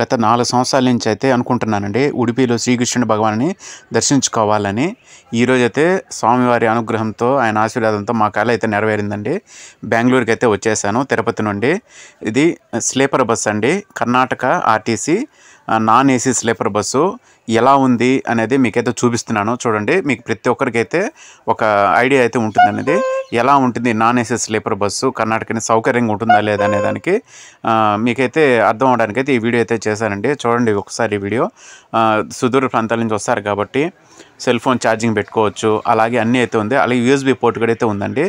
గత 4 సంవత్సరాల నుంచి అయితే అనుకుంటున్నానండి ఉడిపిలో శ్రీకృష్ణుడి భగవాన్ని దర్శించుకోవాలని. ఈరోజైతే స్వామివారి అనుగ్రహంతో ఆయన ఆశీర్వాదంతో మా కల అయితే నెరవేరిందండి. బెంగళూరుకి అయితే వచ్చేసాను తిరుపతి నుండి. ఇది స్లీపర్ బస్ అండి, Karnataka RTC non AC sleeper bus. ఎలా ఉంది అనేది మీకైతే చూపిస్తున్నాను చూడండి. మీకు ప్రతి ఒక్కరికైతే ఒక ఐడియా అయితే ఉంటుంది అనేది ఎలా ఉంటుంది నాన్ ఏసీ స్లీపర్ బస్సు కర్ణాటకని సౌకర్యంగా ఉంటుందా లేదా అనే దానికి మీకైతే అర్థం అవడానికి అయితే ఈ వీడియో అయితే చేశానండి. చూడండి ఒకసారి ఈ వీడియో. సుదూర ప్రాంతాల నుంచి వస్తారు కాబట్టి సెల్ ఫోన్ ఛార్జింగ్ పెట్టుకోవచ్చు, అలాగే అన్నీ అయితే ఉంది. అలాగే యూఎస్బీ పోర్ట్ కూడా అయితే ఉందండి.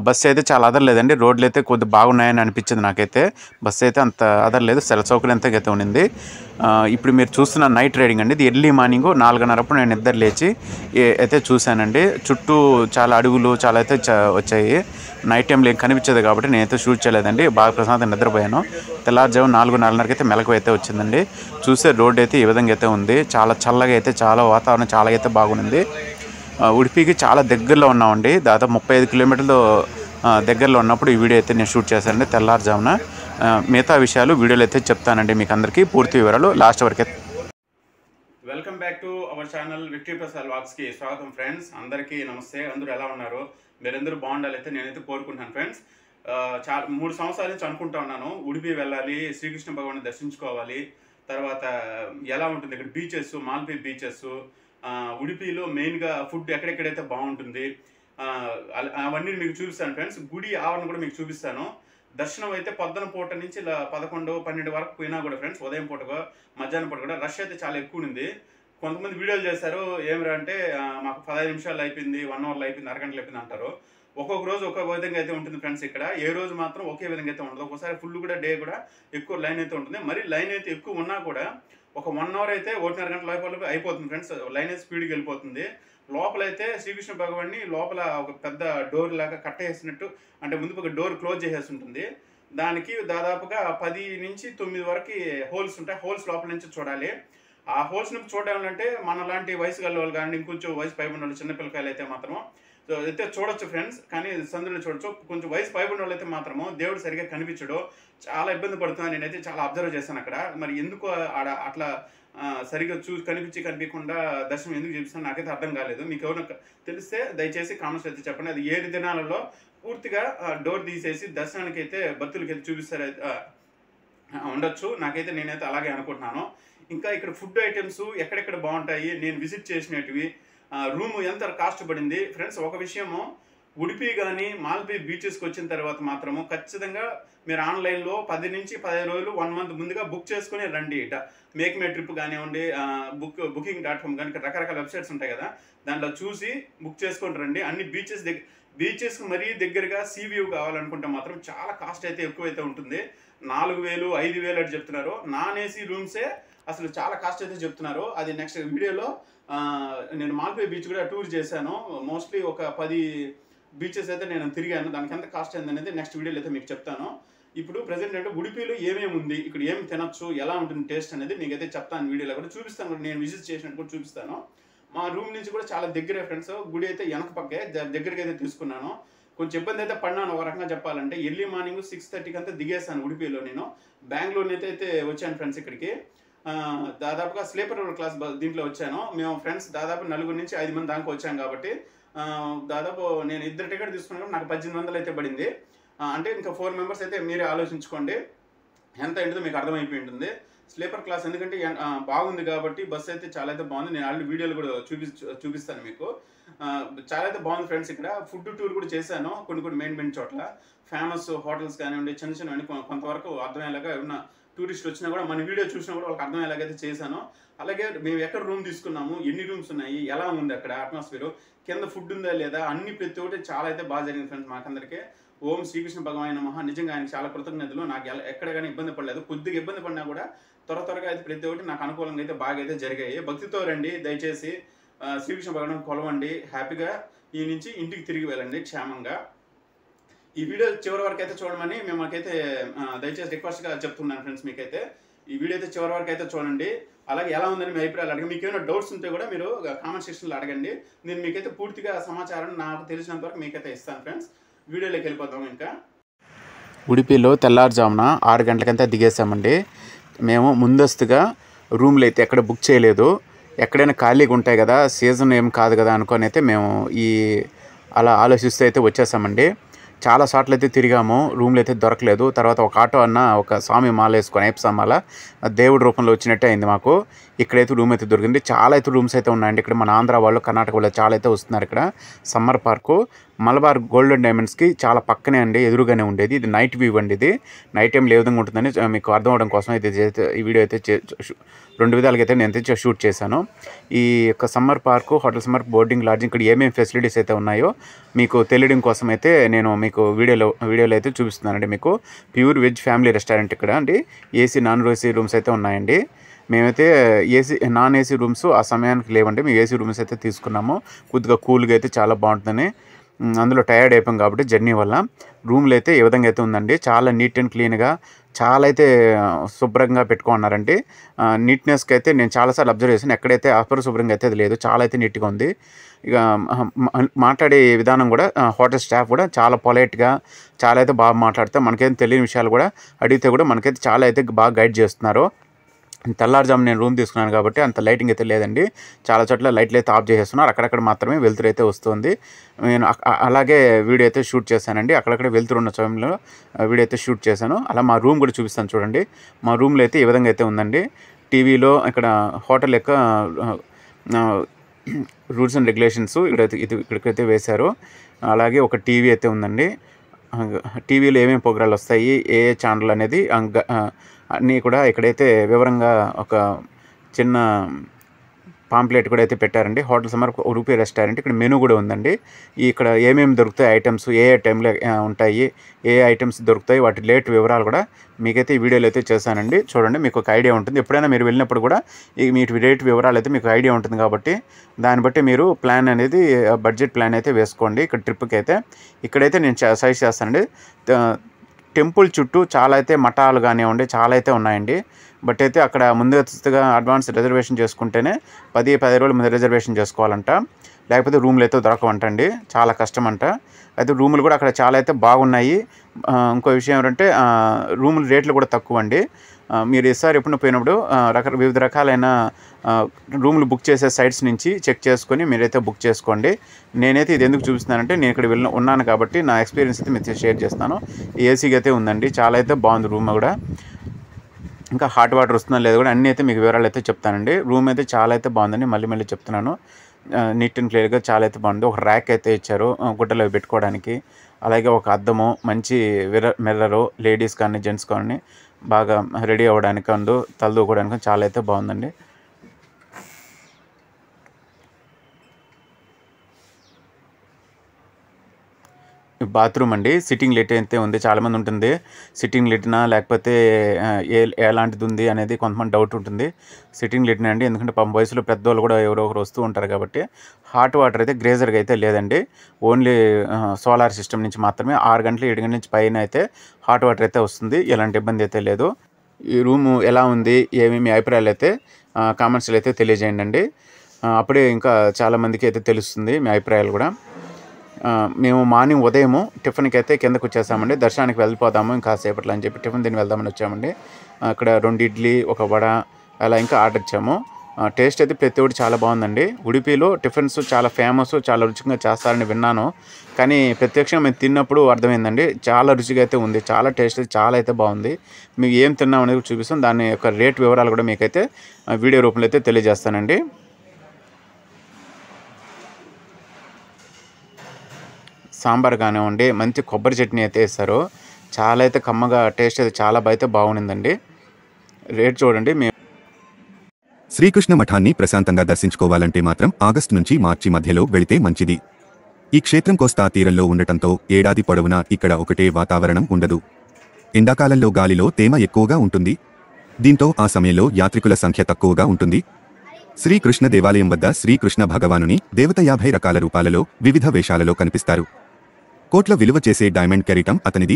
బస్సు అయితే చాలా అదరలేదండి, రోడ్లు అయితే కొద్దిగా బాగున్నాయని అనిపించింది నాకైతే. బస్సు అయితే అంత అదరలేదు, సెల సౌకర్యంతో అయితే ఉండింది. ఇప్పుడు మీరు చూస్తున్న నైట్ రైడింగ్ అండి. ఇది ఎర్లీ మార్నింగ్ 4:30 నేను నిద్ర లేచి అయితే చూశానండి. చుట్టూ చాలా అడుగులు చాలా అయితే వచ్చాయి. నైట్ టైంలో ఏం కనిపించదు కాబట్టి నేనైతే షూట్ చేయలేదండి. బాగా ప్రశాంతంగా నిద్రపోయాను. తెల్లారుజాము 4:30 అయితే మెలకు అయితే వచ్చిందండి. చూసే రోడ్డు అయితే ఈ విధంగా అయితే ఉంది. చాలా చల్లగా అయితే చాలా వాతావరణం చాలా అయితే బాగుంది. ఉడిపికి చాలా దగ్గరలో ఉన్నామండి, దాదాపు 35 కిలోమీటర్లు దగ్గరలో ఉన్నప్పుడు ఈ వీడియో అయితే నేను షూట్ చేశానండి తెల్లారుజామున. మిగతా విషయాలు వీడియోలో అయితే చెప్తానండి మీకు అందరికీ పూర్తి వివరాలు లాస్ట్ వరకు. Welcome back to our channel victory Prasad వ్లాగ్స్కి స్వాగతం ఫ్రెండ్స్. అందరికీ నమస్తే. అందరూ ఎలా ఉన్నారు? మీరందరూ బాగుండాలైతే నేనైతే కోరుకుంటున్నాను ఫ్రెండ్స్. చాలా 3 సంవత్సరాల నుంచి అనుకుంటా ఉన్నాను ఉడిపి వెళ్ళాలి, శ్రీకృష్ణ భగవాన్ని దర్శించుకోవాలి. తర్వాత ఎలా ఉంటుంది ఇక్కడ బీచెస్, మాల్పీ బీచెస్, ఉడిపిలో మెయిన్గా ఫుడ్ ఎక్కడెక్కడైతే బాగుంటుంది అవన్నీ మీకు చూపిస్తాను ఫ్రెండ్స్. గుడి ఆవరణ కూడా మీకు చూపిస్తాను. దర్శనం అయితే పొద్దున పూట నుంచి ఇలా 11, 12 వరకు పోయినా కూడా ఫ్రెండ్స్, ఉదయం పూట మధ్యాహ్నం పూట కూడా రష్ అయితే చాలా ఎక్కువ ఉంది. కొంతమంది వీడియోలు చేశారు, ఏమిరా అంటే మాకు 15 నిమిషాలు అయిపోయింది, 1 అవర్లో అయిపోయింది, అరగంటలు అయిపోయింది అంటారు. ఒక్కొక్క రోజు ఒక్కొక్క విధంగా అయితే ఉంటుంది ఫ్రెండ్స్. ఇక్కడ ఏ రోజు మాత్రం ఒకే విధంగా అయితే ఉండదు. ఒకసారి ఫుల్ కూడా డే కూడా ఎక్కువ లైన్ అయితే ఉంటుంది. మరి లైన్ అయితే ఎక్కువ ఉన్నా కూడా ఒక 1 అవర్ అయితే 1.5 గంటల లోపల అయిపోతుంది ఫ్రెండ్స్. లైన్ అయితే స్పీడ్గా వెళ్ళిపోతుంది. లోపలైతే శ్రీకృష్ణ భగవాన్ని లోపల ఒక పెద్ద డోర్ లాగా కట్టేసినట్టు, అంటే ముందు ఒక డోర్ క్లోజ్ చేసేసి ఉంటుంది. దానికి దాదాపుగా 10 నుంచి 9 వరకు హోల్స్ ఉంటాయి. హోల్స్ లోపల నుంచి చూడాలి. ఆ హోల్స్ నుంచి చూడాలంటే మన లాంటి వయసు గల వాళ్ళు కానీ ఇంకొంచెం వయసు పైబడిన వాళ్ళు, చిన్నపిల్లకాయలు అయితే మాత్రం అయితే చూడొచ్చు ఫ్రెండ్స్. కానీ సందులో చూడొచ్చు. కొంచెం వయసు పైబడిన వాళ్ళు అయితే మాత్రము దేవుడు సరిగ్గా కనిపించడు, చాలా ఇబ్బంది పడుతున్నాను. నేనైతే చాలా అబ్జర్వ్ చేశాను అక్కడ. మరి ఎందుకు అట్లా సరిగ్గా కనిపించకుండా దర్శనం ఎందుకు చూపిస్తాను నాకైతే అర్థం కాలేదు. మీకు ఎవరైనా తెలిస్తే దయచేసి కామెంట్స్ అయితే చెప్పండి. అది 7 దినాలలో పూర్తిగా డోర్ తీసేసి దర్శనానికి అయితే భక్తులకి అయితే చూపిస్తారు ఉండొచ్చు. నేనైతే అలాగే అనుకుంటున్నాను. ఇంకా ఇక్కడ ఫుడ్ ఐటమ్స్ ఎక్కడెక్కడ బాగుంటాయి, నేను విజిట్ చేసినవి, రూమ్ ఎంత కాస్ట్ పడింది ఫ్రెండ్స్. ఒక విషయము, ఉడిపి కానీ మాల్పీ బీచెస్కి వచ్చిన తర్వాత మాత్రము ఖచ్చితంగా మీరు ఆన్లైన్లో 10 నుంచి 15 రోజులు 1 మంత్ ముందుగా బుక్ చేసుకుని రండి. మేక్ మే ట్రిప్ కానివ్వండి, booking.com కానీ రకరకాల వెబ్సైట్స్ ఉంటాయి కదా, దాంట్లో చూసి బుక్ చేసుకొని రండి. అన్ని బీచెస్కి మరీ దగ్గరగా సీ వ్యూ కావాలనుకుంటే మాత్రం చాలా కాస్ట్ అయితే ఎక్కువైతే ఉంటుంది. 4,000, 5,000 అని చెప్తున్నారు. నాన్ ఏసీ రూమ్సే అసలు చాలా కాస్ట్ అయితే చెప్తున్నారు. అది నెక్స్ట్ వీడియోలో నేను మాల్పే బీచ్ కూడా టూర్ చేశాను. మోస్ట్లీ ఒక 10 బీచెస్ అయితే నేను తిరిగాను. దానికి ఎంత కాస్ట్ అయింది అనేది నెక్స్ట్ వీడియోలో అయితే మీకు చెప్తాను. ఇప్పుడు ప్రజెంట్ అంటే ఉడిపిలో ఏమేమి ఉంది, ఇక్కడ ఏమి తినొచ్చు, ఎలా ఉంటుంది టేస్ట్ అనేది మీకైతే చెప్తాను. వీడియోలో కూడా చూపిస్తాను, నేను విజిట్ చేసినట్టు కూడా చూపిస్తాను. మా రూమ్ నుంచి కూడా చాలా దగ్గరే ఫ్రెండ్స్. గుడి అయితే వెనక పక్కే దగ్గరికి అయితే తీసుకున్నాను. కొంచెం ఇబ్బంది అయితే పడినాను ఒక రకంగా చెప్పాలంటే. ఎర్లీ మార్నింగ్ 6:30కి అంతా దిగేసాను ఉడిపిలో. నేను బెంగళూరు అయితే వచ్చాను ఫ్రెండ్స్ ఇక్కడికి. దాదాపుగా స్లీపర్ క్లాస్ దీంట్లో వచ్చాను. మేము ఫ్రెండ్స్ దాదాపు 4 నుంచి 5 మంది దాకా వచ్చాం కాబట్టి దాదాపు నేను 2 టికెట్ తీసుకున్నాను. నాకు 1800 అయితే పడింది. అంటే ఇంకా 4 మెంబర్స్ అయితే మీరే ఆలోచించుకోండి ఎంత ఏంటిదో మీకు అర్థమైపోయి ఉంటుంది. స్లీపర్ క్లాస్ ఎందుకంటే బాగుంది కాబట్టి బస్సు అయితే చాలా అయితే బాగుంది. నేను ఆల్రెడీ వీడియోలు కూడా చూపిస్తాను మీకు. చాలా అయితే బాగుంది ఫ్రెండ్స్. ఇక్కడ ఫుడ్ టూర్ కూడా చేశాను కొన్ని మెయిన్ చోట్ల. ఫేమస్ హోటల్స్ కానివ్వండి, చిన్నవన్నీ కొంతవరకు అర్థమయ్యేలాగా ఏమన్నా టూరిస్టులు వచ్చినా కూడా మన వీడియో చూసినా కూడా వాళ్ళకి అర్థమయ్యేలాగైతే చేశాను. అలాగే మేము ఎక్కడ రూమ్ తీసుకున్నాము, ఎన్ని రూమ్స్ ఉన్నాయి, ఎలా ఉంది అక్కడ అట్మాస్ఫియర్, కింద ఫుడ్ ఉందా లేదా, అన్ని ప్రతి ఒక్కటి చాలా అయితే బాగా జరిగింది ఫ్రెండ్స్ మాకందరికీ. ఓం శ్రీకృష్ణ భగవాన్ నమః. నిజంగా ఆయనకి చాలా కృతజ్ఞతలు. నాకు ఎక్కడ కానీ ఇబ్బంది పడలేదు. కొద్దిగా ఇబ్బంది పడినా కూడా త్వరగా అయితే ప్రతి ఒక్కటి నాకు అనుకూలంగా అయితే బాగా అయితే జరిగాయి. భక్తితో రండి దయచేసి, శ్రీకృష్ణ భగవాన్ కొలవండి, హ్యాపీగా ఈ నుంచి ఇంటికి తిరిగి వెళ్ళండి క్షేమంగా. ఈ వీడియో చివరి వరకు అయితే చూడమని మేమకైతే దయచేసి రిక్వెస్ట్గా చెప్తున్నాను ఫ్రెండ్స్. మీకైతే ఈ వీడియో అయితే చివరి వరకు అయితే చూడండి. అలాగే ఎలా ఉందని మీ అభిప్రాయాలు అడగండి. మీకు ఏమైనా డౌట్స్ ఉంటే కూడా మీరు కామెంట్ సెక్షన్లో అడగండి. నేను మీకైతే పూర్తిగా సమాచారం నాకు తెలిసినంత వరకు మీకైతే ఇస్తాను ఫ్రెండ్స్. వీడియోలోకి వెళ్ళిపోతాం. ఇంకా ఉడిపిలో తెల్లారుజామున 6 గంటలకంతా దిగేసామండి. మేము ముందస్తుగా రూమ్లు అయితే ఎక్కడ బుక్ చేయలేదు. ఎక్కడైనా ఖాళీగా ఉంటాయి కదా, సీజన్ ఏం కాదు కదా అనుకొని అయితే మేము అలా ఆలోచిస్తూ అయితే వచ్చేసామండి. చాలా సార్లు అయితే తిరిగాము, రూమ్లు అయితే దొరకలేదు. తర్వాత ఒక ఆటో అన్న ఒక స్వామి మాల వేసుకొని అయ్యప్ప మాల దేవుడి రూపంలో వచ్చినట్టే అయింది మాకు. ఇక్కడైతే రూమ్ అయితే దొరికింది. చాలా అయితే రూమ్స్ అయితే ఉన్నాయండి. ఇక్కడ మన ఆంధ్ర వాళ్ళు, కర్ణాటక వాళ్ళు చాలా అయితే వస్తున్నారు. ఇక్కడ summer park Malabar gold and డైమండ్స్కి చాలా పక్కనే అండి, ఎదురుగానే ఉండేది. ఇది నైట్ వ్యూ అండి. ఇది నైట్ టైంలో ఏ విధంగా ఉంటుందని మీకు అర్థం అవడం కోసం అయితే ఈ వీడియో అయితే 2 విధాలుగా అయితే నేను అయితే షూట్ చేశాను. ఈ యొక్క summer park, hotel summer, boarding, lodging ఇక్కడ ఏమేమి ఫెసిలిటీస్ అయితే ఉన్నాయో మీకు తెలియడం కోసం అయితే నేను మీకు వీడియోలో అయితే చూపిస్తున్నానండి. మీకు ప్యూర్ వెజ్ ఫ్యామిలీ రెస్టారెంట్ ఇక్కడ అండి. ఏసీ, నాన్ ఏసీ రూమ్స్ అయితే ఉన్నాయండి. మేమైతే నాన్ ఏసీ రూమ్స్ ఆ సమయానికి లేవండి. మేము ఏసీ రూమ్స్ అయితే తీసుకున్నాము. కొద్దిగా కూల్గా అయితే చాలా బాగుంటుందని. అందులో టైర్డ్ అయిపోయాం కాబట్టి జర్నీ వల్ల. రూమ్లు అయితే ఏ విధంగా అయితే ఉందండి, చాలా నీట్ అండ్ క్లీన్గా, చాలా అయితే శుభ్రంగా పెట్టుకున్నారండి. నీట్నెస్కి అయితే నేను చాలాసార్లు అబ్జర్వ్ చేశాను. ఎక్కడైతే అపరిశుభ్రంగా అయితే అది లేదు, చాలా అయితే నీట్గా ఉంది. ఇక మాట్లాడే విధానం కూడా హోటల్ స్టాఫ్ కూడా చాలా పొలైట్గా, చాలా అయితే బాగా మాట్లాడితే, మనకైతే తెలియని విషయాలు కూడా అడిగితే కూడా మనకైతే చాలా అయితే బాగా గైడ్ చేస్తున్నారు. తెల్లారుజాము నేను రూమ్ తీసుకున్నాను కాబట్టి అంత లైటింగ్ అయితే లేదండి. చాలా చోట్ల లైట్లు అయితే ఆఫ్ చేసేస్తున్నారు. అక్కడక్కడ మాత్రమే వెలుతురు అయితే వస్తుంది. నేను అలాగే వీడియో అయితే షూట్ చేశానండి. అక్కడక్కడ వెలుతురు ఉన్న సమయంలో వీడియో అయితే షూట్ చేశాను. అలా మా రూమ్ కూడా చూపిస్తాను చూడండి. మా రూమ్లో అయితే ఈ విధంగా అయితే ఉందండి. టీవీలో ఇక్కడ హోటల్ యొక్క రూల్స్ అండ్ రెగ్యులేషన్స్ ఇక్కడికైతే వేశారు. అలాగే ఒక టీవీ అయితే ఉందండి. టీవీలో ఏమేమి ప్రోగ్రాలు వస్తాయి, ఏ ఛానల్ అనేది అన్నీ కూడా ఇక్కడైతే వివరంగా ఒక చిన్న పాంప్లెట్ కూడా అయితే పెట్టారండి. Hotel summer rupee restaurant. ఇక్కడ మెనూ కూడా ఉందండి. ఇక్కడ ఏమేమి దొరుకుతాయి ఐటమ్స్, ఏ టైంలో ఉంటాయి, ఏ ఐటమ్స్ దొరుకుతాయి, వాటి లేట్ వివరాలు కూడా మీకైతే ఈ వీడియోలో అయితే చేశానండి. చూడండి, మీకు ఒక ఐడియా ఉంటుంది. ఎప్పుడైనా మీరు వెళ్ళినప్పుడు కూడా మీ రేట్ వివరాలు అయితే మీకు ఐడియా ఉంటుంది కాబట్టి దాన్ని బట్టి మీరు ప్లాన్ అనేది, బడ్జెట్ ప్లాన్ అయితే వేసుకోండి. ఇక్కడ ట్రిప్కి అయితే ఇక్కడైతే నేను సజెస్ట్ చేస్తానండి. టెంపుల్ చుట్టూ చాలా అయితే మఠాలు కానివ్వండి, చాలా అయితే ఉన్నాయండి. బట్ అయితే అక్కడ ముందుగా అడ్వాన్స్ రిజర్వేషన్ చేసుకుంటేనే 10 రోజుల ముందు రిజర్వేషన్ చేసుకోవాలంట. లేకపోతే రూమ్లు అయితే దొరకవంటండి, చాలా కష్టం అంట. అయితే రూములు కూడా అక్కడ చాలా అయితే బాగున్నాయి. ఇంకో విషయం ఏంటంటే రూముల రేట్లు కూడా తక్కువ అండి. మీరు ఈసారి ఎప్పుడు పోయినప్పుడు వివిధ రకాలైన రూములు బుక్ చేసే సైట్స్ నుంచి చెక్ చేసుకొని మీరైతే బుక్ చేసుకోండి. నేనైతే ఇది ఎందుకు చూపిస్తున్నానంటే, నేను ఇక్కడ ఉన్నాను కాబట్టి నా ఎక్స్పీరియన్స్ అయితే మీతో షేర్ చేస్తాను. ఏసీగా అయితే ఉందండి, చాలా అయితే బాగుంది రూమ్ కూడా. ఇంకా హాట్ వాటర్ వస్తుందో లేదో కూడా అన్నీ అయితే మీకు వివరాలు అయితే చెప్తానండి. రూమ్ అయితే చాలా అయితే బాగుందండి, మళ్ళీ చెప్తున్నాను. నీట్ అండ్ క్లియర్గా చాలా అయితే బాగుంది. ఒక ర్యాక్ అయితే ఇచ్చారు గుడ్డలు పెట్టుకోవడానికి. అలాగే ఒక అద్దము, మంచి మిర్రరు, లేడీస్ కానీ జెంట్స్ కానీ బాగా రెడీ అవ్వడానికి అందు తలదూకోవడానికి చాలా అయితే బాగుందండి. బాత్రూమ్ అండి, సిట్టింగ్ లిట్ అయితే ఉంది. చాలామంది ఉంటుంది సిట్టింగ్ లిట్నా లేకపోతే ఎలాంటిది ఉంది అనేది కొంతమంది డౌట్ ఉంటుంది. సిట్టింగ్ లిట్నా అండి, ఎందుకంటే వయసులో పెద్దవాళ్ళు కూడా ఎవరో ఒకరు వస్తూ ఉంటారు కాబట్టి. హాట్ వాటర్ అయితే గ్రేజర్గా అయితే లేదండి, ఓన్లీ సోలార్ సిస్టమ్ నుంచి మాత్రమే 6 గంటలు 7 గంటల నుంచి పైన అయితే హాట్ వాటర్ అయితే వస్తుంది. ఎలాంటి ఇబ్బంది అయితే లేదు. ఈ రూము ఎలా ఉంది, ఏమేమి అభిప్రాయాలు అయితే కామెంట్స్లో అయితే తెలియజేయండి అండి. అప్పుడే ఇంకా చాలామందికి అయితే తెలుస్తుంది మీ అభిప్రాయాలు కూడా. మేము మార్నింగ్ ఉదయము టిఫిన్కి అయితే కిందకు వచ్చేసామండి. దర్శనానికి వెళ్ళిపోదాము ఇంకా సేపట్లో అని చెప్పి టిఫిన్ తిని వెళ్దామని వచ్చామండి. అక్కడ 2 ఇడ్లీ, 1 వడ అలా ఇంకా ఆర్డర్ ఇచ్చాము. టేస్ట్ అయితే ప్రతి ఒక్కటి చాలా బాగుందండి. ఉడిపిలో టిఫిన్స్ చాలా ఫేమస్, చాలా రుచిగా చేస్తారని విన్నాను. కానీ ప్రత్యక్షంగా మేము తిన్నప్పుడు అర్థమైందండి, చాలా రుచిగా అయితే ఉంది. చాలా టేస్ట్ అయితే చాలా అయితే బాగుంది. మేము ఏం తిన్నాం అనేది చూపిస్తాం. దాని యొక్క రేట్ వివరాలు కూడా మీకైతే వీడియో రూపంలో అయితే తెలియజేస్తానండి. సాంబార్ కానివ్వండి, మంచి కొబ్బరి చట్నీ అయితే వేస్తారు. చాలా అయితే కమ్మగా, టేస్ట్ అయితే చాలా అయితే బాగుండిందండి. రేట్ చూడండి. శ్రీకృష్ణ మఠాన్ని ప్రశాంతంగా దర్శించుకోవాలంటే మాత్రం ఆగస్టు నుంచి మార్చి మధ్యలో వెళితే మంచిది. ఈ క్షేత్రం కోస్తా తీరంలో ఉండటంతో ఏడాది పొడవునా ఇక్కడ ఒకటే వాతావరణం ఉండదు. ఎండాకాలంలో గాలిలో తేమ ఎక్కువగా ఉంటుంది. దీంతో ఆ సమయంలో యాత్రికుల సంఖ్య తక్కువగా ఉంటుంది. శ్రీకృష్ణ దేవాలయం వద్ద శ్రీకృష్ణ భగవానుని దేవత 50 రకాల రూపాలలో వివిధ వేషాలలో కనిపిస్తారు. కోట్ల విలువ చేసే డైమండ్ కెరీటం అతనిది.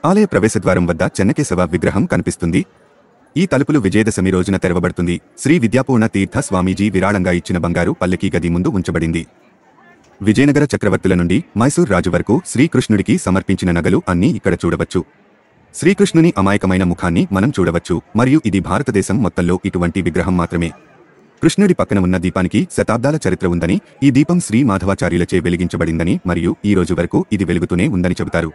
ఆలయ ప్రవేశద్వారం వద్ద చెన్నకేశవ విగ్రహం కనిపిస్తుంది. ఈ తలుపులు విజయదశమి రోజున తెరవబడుతుంది. శ్రీ విద్యాపూర్ణ తీర్థ స్వామీజీ విరాళంగా ఇచ్చిన బంగారు పల్లకీ గది ముందు ఉంచబడింది. విజయనగర చక్రవర్తుల నుండి మైసూర్ రాజు వరకు శ్రీకృష్ణుడికి సమర్పించిన నగలు అన్నీ ఇక్కడ చూడవచ్చు. శ్రీకృష్ణుని అమాయకమైన ముఖాన్ని మనం చూడవచ్చు మరియు ఇది భారతదేశం మొత్తంలో ఇటువంటి విగ్రహం మాత్రమే. కృష్ణుడి పక్కన ఉన్న దీపానికి శతాబ్దాల చరిత్ర ఉందని, ఈ దీపం శ్రీ మాధవాచార్యులచే వెలిగించబడిందని మరియు ఈ రోజు వరకు ఇది వెలుగుతూనే ఉందని చెబుతారు.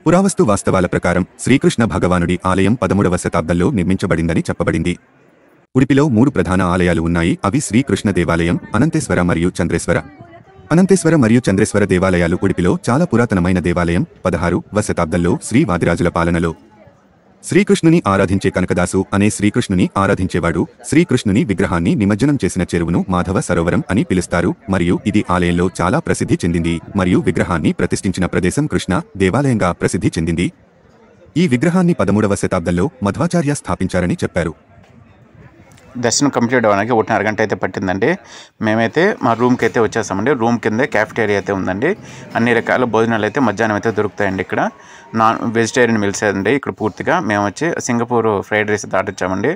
పురావస్తు వాస్తవాల ప్రకారం శ్రీకృష్ణ భగవానుడి ఆలయం 13వ శతాబ్దంలో నిర్మించబడిందని చెప్పబడింది. ఉడిపిలో 3 ప్రధాన ఆలయాలు ఉన్నాయి. అవి శ్రీకృష్ణ దేవాలయం, అనంతేశ్వర మరియు చంద్రేశ్వర. అనంతేశ్వర మరియు చంద్రేశ్వర దేవాలయాలు ఉడిపిలో చాలా పురాతనమైన దేవాలయం. 16వ శతాబ్దంలో శ్రీ వాదిరాజుల పాలనలో శ్రీకృష్ణుని ఆరాధించే కనకదాసు అనే శ్రీకృష్ణుని ఆరాధించేవాడు శ్రీకృష్ణుని విగ్రహాన్ని నిమజ్జనం చేసిన చెరువును మాధవ సరోవరం అని పిలుస్తారు మరియు ఇది ఆలయంలో చాలా ప్రసిద్ధి చెందింది మరియు విగ్రహాన్ని ప్రతిష్ఠించిన ప్రదేశం కృష్ణ దేవాలయంగా ప్రసిద్ధి చెందింది. ఈ విగ్రహాన్ని 13వ శతాబ్దంలో మధ్వాచార్య స్థాపించారని చెప్పారు. దర్శనం కంప్లీట్ అవ్వడానికి 1.5 గంట అయితే పట్టిందండి. మేమైతే మా రూమ్కి అయితే వచ్చేసామండి. రూమ్ కిందే క్యాఫెటేరియా అయితే ఉందండి. అన్ని రకాల భోజనాలు అయితే మధ్యాహ్నం అయితే దొరుకుతాయండి. ఇక్కడ నాన్ వెజిటేరియన్ మీల్స్ అండి. ఇక్కడ పూర్తిగా మేము వచ్చి సింగపూర్ ఫ్రైడ్ రైస్ దాటించామండి.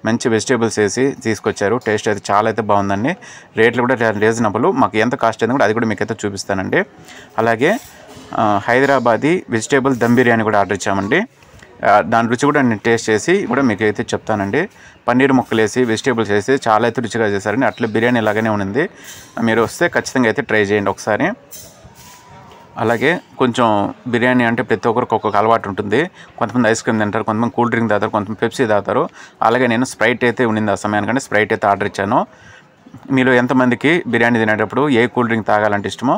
మంచి వెజిటేబుల్స్ వేసి తీసుకొచ్చారు. టేస్ట్ అయితే చాలా అయితే బాగుందండి. రేట్లు కూడా రీజనబుల్. మాకు ఎంత కాస్ట్ అయింది కూడా అది కూడా మీకైతే చూపిస్తానండి. అలాగే హైదరాబాదీ వెజిటేబుల్ దమ్ బిర్యానీ కూడా ఆర్డర్ ఇచ్చామండి. దాని రుచి కూడా నేను టేస్ట్ చేసి కూడా మీకు అయితే చెప్తానండి. పన్నీర్ ముక్కలు వేసి వెజిటేబుల్స్ వేసి చాలా అయితే రుచిగా చేశారండి. అట్లా బిర్యానీ లాగానే ఉంది. మీరు వస్తే ఖచ్చితంగా అయితే ట్రై చేయండి ఒకసారి. అలాగే కొంచెం బిర్యానీ అంటే ప్రతి ఒక్కరికి ఒక్కొక్క అలవాటు ఉంటుంది. కొంతమంది ఐస్ క్రీమ్ తింటారు, కొంతమంది కూల్ డ్రింక్ తాగుతారు, కొంతమంది పెప్సీ తాగుతారు. అలాగే నేను స్ప్రైట్ అయితే ఉండింది ఆ సమయానికంటే స్ప్రైట్ అయితే ఆర్డర్ ఇచ్చాను. మీలో ఎంతమందికి బిర్యానీ తినేటప్పుడు ఏ కూల్ డ్రింక్ తాగాలంటే ఇష్టమో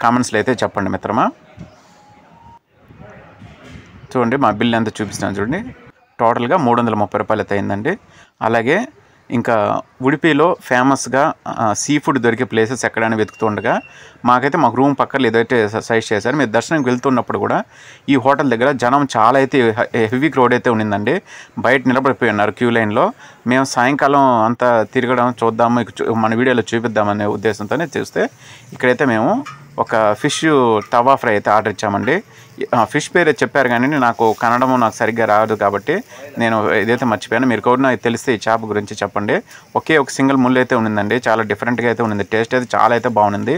కామెంట్స్లో అయితే చెప్పండి మిత్రమా. చూడండి మా బిల్ ఎంత చూపిస్తాను చూడండి. టోటల్గా 330 రూపాయలు అయితే అయిందండి. అలాగే ఇంకా ఉడిపిలో ఫేమస్గా సీ ఫుడ్ దొరికే ప్లేసెస్ ఎక్కడైనా వెతుకుతూ ఉండగా మా రూమ్ పక్కన ఏదైతే సజెస్ట్ చేశారు. మీరు దర్శనంకి వెళ్తున్నప్పుడు కూడా ఈ హోటల్ దగ్గర జనం చాలా అయితే హెవీ క్రౌడ్ అయితే ఉండిందండి. బయట నిలబడిపోయి ఉన్నారు క్యూ లైన్లో. మేము సాయంకాలం అంతా తిరగడం చూద్దాము, మన వీడియోలో చూపిద్దామనే ఉద్దేశంతోనే చూస్తే ఇక్కడైతే మేము ఒక ఫిష్ తవా ఫ్రై అయితే ఆర్డర్ ఇచ్చామండి. ఫిష్ పేరు చెప్పారు కానీ నాకు కన్నడం నాకు సరిగ్గా రాదు కాబట్టి నేను ఇదైతే మర్చిపోయాను. మీరు కూడా తెలిస్తే ఈ చేప గురించి చెప్పండి. ఒకే ఒక సింగిల్ ముళ్ళు అయితే ఉండిందండి. చాలా డిఫరెంట్గా అయితే ఉండింది. టేస్ట్ అయితే చాలా అయితే బాగుంది.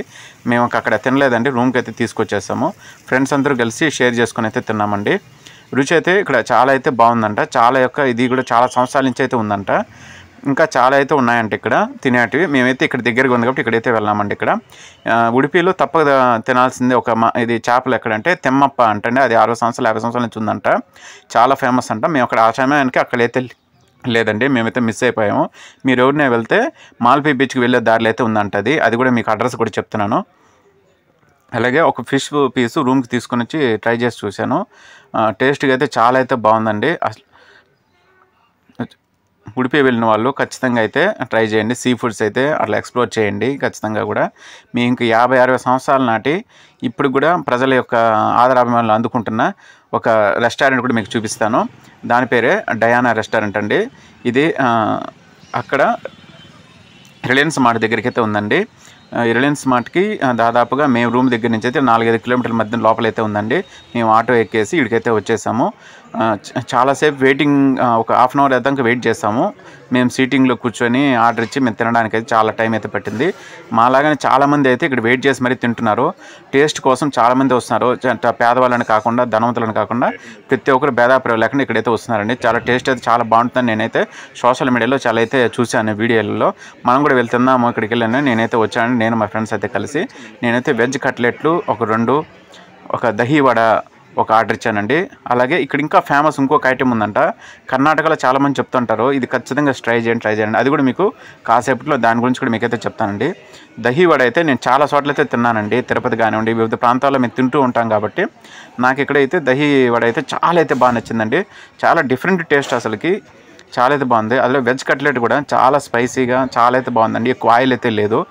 మేము అక్కడ తినలేదండి, రూమ్కి అయితే తీసుకొచ్చేసాము. ఫ్రెండ్స్ అందరూ కలిసి షేర్ చేసుకుని అయితే తిన్నామండి. రుచి అయితే ఇక్కడ చాలా అయితే బాగుందంట. ఇది కూడా చాలా సంవత్సరాల నుంచి అయితే ఉందంట. ఇంకా చాలా అయితే ఉన్నాయంట ఇక్కడ తినేటివి. మేమైతే ఇక్కడ దగ్గరగా ఉంది కాబట్టి ఇక్కడైతే వెళ్ళామండి. ఇక్కడ ఉడిపిలో తప్పక తినాల్సిందే ఇది చేపలు ఎక్కడంటే తెమ్మప్ప అంటే అది 60 సంవత్సరాలు 50 సంవత్సరాల నుంచి ఉందంట. చాలా ఫేమస్ అంట. మేము అక్కడ ఆ సమయానికి అక్కడైతే లేదండి, మేమైతే మిస్ అయిపోయాము. మీరు ఎవరినే వెళ్తే మాల్పీ బీచ్కి వెళ్ళే దారిలో అయితే ఉందంట. అది కూడా మీకు అడ్రస్ కూడా చెప్తున్నాను. అలాగే ఒక ఫిష్ పీసు రూమ్కి తీసుకొని వచ్చి ట్రై చేసి చూశాను. టేస్ట్గా అయితే చాలా అయితే బాగుందండి. ఉడిపి వెళ్ళిన వాళ్ళు ఖచ్చితంగా అయితే ట్రై చేయండి. సీ ఫుడ్స్ అయితే అట్లా ఎక్స్ప్లోర్ చేయండి ఖచ్చితంగా కూడా. మీ ఇంక 50-60 సంవత్సరాల నాటి ఇప్పుడు కూడా ప్రజల యొక్క ఆదరాభిమానులు అందుకుంటున్న ఒక రెస్టారెంట్ కూడా మీకు చూపిస్తాను. దాని పేరే డయానా రెస్టారెంట్ అండి. ఇది అక్కడ రిలయన్స్ మార్ట్ దగ్గరికి అయితే ఉందండి. రిలయన్స్ మార్ట్కి దాదాపుగా మేము రూమ్ దగ్గర నుంచి అయితే 4-5 కిలోమీటర్ల మధ్య లోపలైతే ఉందండి. మేము ఆటో ఎక్కేసి ఇక్కడికైతే వచ్చేసాము. చాలాసేపు వెయిటింగ్, ఒక హాఫ్ అన్ అవర్ దాకా వెయిట్ చేస్తాము. మేము సీటింగ్లో కూర్చొని ఆర్డర్ ఇచ్చి మేము తినడానికి అయితే చాలా టైం అయితే పట్టింది. మాలాగానే చాలామంది అయితే ఇక్కడ వెయిట్ చేసి మరీ తింటున్నారు. టేస్ట్ కోసం చాలామంది వస్తున్నారు. పేదవాళ్ళని కాకుండా ధనవంతులను కాకుండా ప్రతి ఒక్కరు భేదాభిప్రాయం లేకుండా ఇక్కడైతే వస్తున్నారండి. చాలా టేస్ట్ అయితే చాలా బాగుంటుందని నేనైతే సోషల్ మీడియాలో చాలా అయితే చూశాను వీడియోలలో. మనం కూడా వెళ్తున్నాము ఇక్కడికి వెళ్ళాను. నేనైతే వచ్చాను, నేను మా ఫ్రెండ్స్ అయితే కలిసి. నేనైతే వెజ్ కట్లెట్లు ఒక 2, ఒక దహీ వడ ఒక ఆర్డర్ ఇచ్చానండి. అలాగే ఇక్కడ ఇంకా ఫేమస్ ఇంకొక ఐటెం ఉందంట. కర్ణాటకలో చాలామంది చెప్తుంటారు, ఇది ఖచ్చితంగా ట్రై చేయండి. అది కూడా మీకు కాసేపట్లో దాని గురించి కూడా మీకైతే చెప్తానండి. దహీ వడ అయితే నేను చాలా చోట్ల అయితే తిన్నానండి. తిరుపతి కానివ్వండి, వివిధ ప్రాంతాల్లో మేము తింటూ ఉంటాం కాబట్టి నాకు ఇక్కడైతే దహీ వడ అయితే చాలా అయితే బాగా నచ్చిందండి. చాలా డిఫరెంట్ టేస్ట్, అసలుకి చాలా అయితే బాగుంది. అందులో వెజ్ కట్లెట్ కూడా చాలా స్పైసీగా చాలా అయితే బాగుందండి. ఎక్కువ ఆయిల్ అయితే లేదు,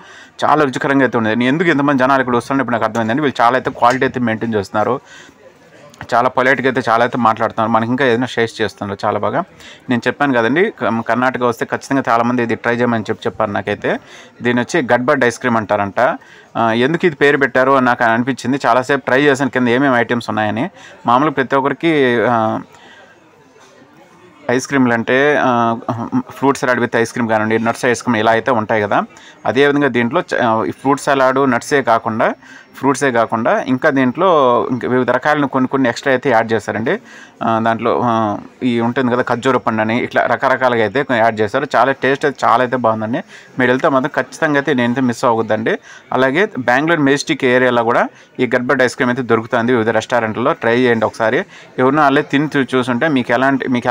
చాలా రుచికరంగా అయితే ఉంది. నేను ఎందుకు ఎంతమంది జనాలు ఇక్కడ వస్తున్నారో ఇప్పుడు నాకు అర్థమైందండి. వీళ్ళు చాలా అయితే క్వాలిటీ అయితే మెయింటైన్ చేస్తున్నారు. చాలా పొలైట్గా అయితే చాలా అయితే మాట్లాడుతున్నారు. మనకి ఇంకా ఏదైనా షేర్ చేస్తున్నారు చాలా బాగా. నేను చెప్పాను కదండి, కర్ణాటక వస్తే ఖచ్చితంగా చాలామంది ఇది ట్రై చేయమని చెప్పారు నాకైతే. దీని వచ్చి గడ్బడ్ ఐస్ క్రీమ్ అంటారంట. ఎందుకు ఇది పేరు పెట్టారో నాకు అనిపించింది. చాలాసేపు ట్రై చేశాను కింద ఏమేమి ఐటమ్స్ ఉన్నాయని. మామూలుగా ప్రతి ఒక్కరికి ఐస్ క్రీమ్లు అంటే fruit salad with ice cream కానివ్వండి, నట్స్ ఐస్ క్రీమ్ ఇలా అయితే ఉంటాయి కదా. అదేవిధంగా దీంట్లో ఫ్రూట్ సలాడు నట్సే కాకుండా ఫ్రూట్సే కాకుండా ఇంకా దీంట్లో ఇంకా వివిధ రకాలను కొన్ని ఎక్స్ట్రా అయితే యాడ్ చేశారండి. దాంట్లో ఈ ఉంటుంది కదా ఖర్జూర పండు అని, ఇట్లా రకరకాలుగా అయితే యాడ్ చేశారు. చాలా టేస్ట్ అయితే చాలా అయితే బాగుందండి. మీరు వెళ్తే మాత్రం ఖచ్చితంగా అయితే నేనైతే మిస్ అవ్వద్దండి. అలాగే బెంగళూరు మెజెస్టిక్ ఏరియాలో కూడా ఈ గడ్బడ్ ఐస్ క్రీమ్ అయితే దొరుకుతుంది వివిధ రెస్టారెంట్లో. ట్రై చేయండి ఒకసారి. ఎవరినో వాళ్ళే తిని చూసుంటే మీకు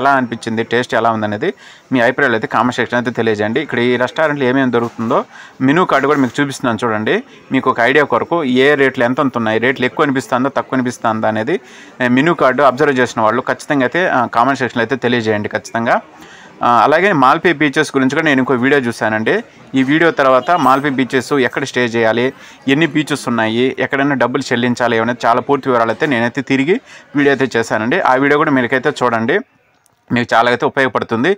ఎలా అనిపించింది, టేస్ట్ ఎలా ఉందనేది మీ అభిప్రాయాలు అయితే కామెంట్ సెక్షన్ అయితే తెలియజేయండి. ఇక్కడ ఈ రెస్టారెంట్లో ఏమేమి దొరుకుతుందో మెనూ కార్డు కూడా మీకు చూపిస్తున్నాను చూడండి. మీకు ఒక ఐడియా కొరకు ఏ రేట్లు ఎంత ఉన్నాయి, రేట్లు ఎక్కువ అనిపిస్తుందా తక్కువ అనిపిస్తుందా అనేది మెనూ కార్డు అబ్జర్వ్ చేసిన వాళ్ళు ఖచ్చితంగా అయితే కామెంట్ సెక్షన్లో అయితే తెలియజేయండి ఖచ్చితంగా. అలాగే మాల్పే బీచెస్ గురించి కూడా నేను ఇంకో వీడియో చూశానండి. ఈ వీడియో తర్వాత మాల్పే బీచెస్ ఎక్కడ స్టే చేయాలి, ఎన్ని బీచెస్ ఉన్నాయి, ఎక్కడైనా డబ్బులు చెల్లించాలి అనేది చాలా పూర్తి వివరాలు అయితే నేనైతే తిరిగి వీడియో అయితే చేశానండి. ఆ వీడియో కూడా మీకైతే చూడండి, మీకు చాలా అయితే ఉపయోగపడుతుంది.